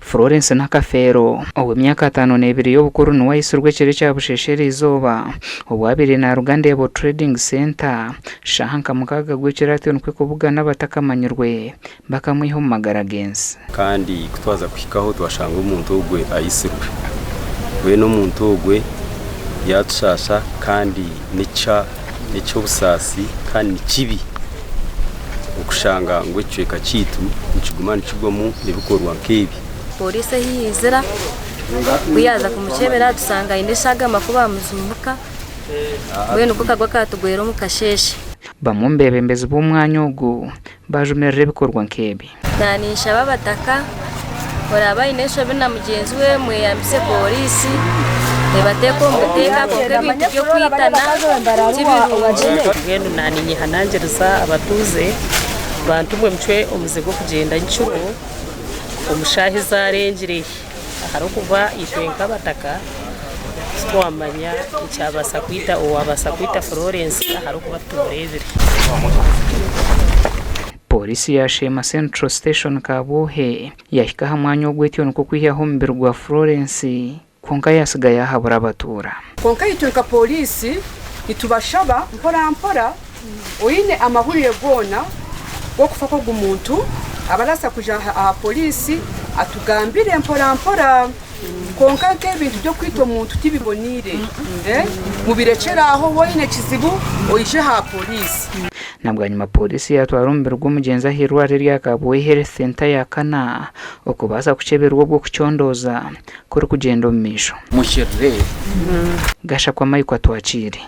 Florence Nakafero ow'emyaka 52 y'obukuru niwe wayisurwa ekiro kya busheshere izooba obwabire na Ruganda Ebo Trading Center shahanka mukaga gw'ekirate nikwe kubugana batakamanyirwe bakamwiho mu magara gensi kandi kutwaza kwikaho twashanga umuntu ogwe ayisurwe we no muntu ogwe yatushasha kandi nicyo busasi kandi kibi ukushanga ngo icweka kitu nikigumana kigwamo nibikorwa nkebi polisi hizira kuyaza kumuchebera dusanga indeshaga makuba muzumuka bwene uko kagwa katugwera mu kasheshe bamumbebembezi b'umwanya ugu bajumerere bikorwa nkebi nanisha babataka baraba inesho bina mugenzi we mweyambise polisi nebateko muteka kokebintu byo kwitana kibirunje bwene naninye hanangereza abatuze bantumwe mcwe umuzigo kugenda ncuro umushahiza arengire ahari kuva itwenka bataka twamanya icyabasa kwita uwabasa kwita Florence ahari kuba turebere polisi ya Shema Central Station Kabuhe yahika hamwanya ogwetyo nuko kwihaho mbirwa Florence konka yasigaye ahabura abatura konka yitwenka polisi itubashaba mpora oyine amahurire gona go kufako gumuntu abarasa kuja aha polisi atugambire mpora konka ke bintu byo kwita umuntu tibibonire mubirekera aho woyine kizibu oyije ha polisi nabwa nyuma polisi yatwarumbe rw'umugenzi ahirware rya Kabuye Health Center ya Kana okubaza kuceberwa bwo kucyondoza kuri kugenda mu misho mushirre gasha kwa mayiko atwakire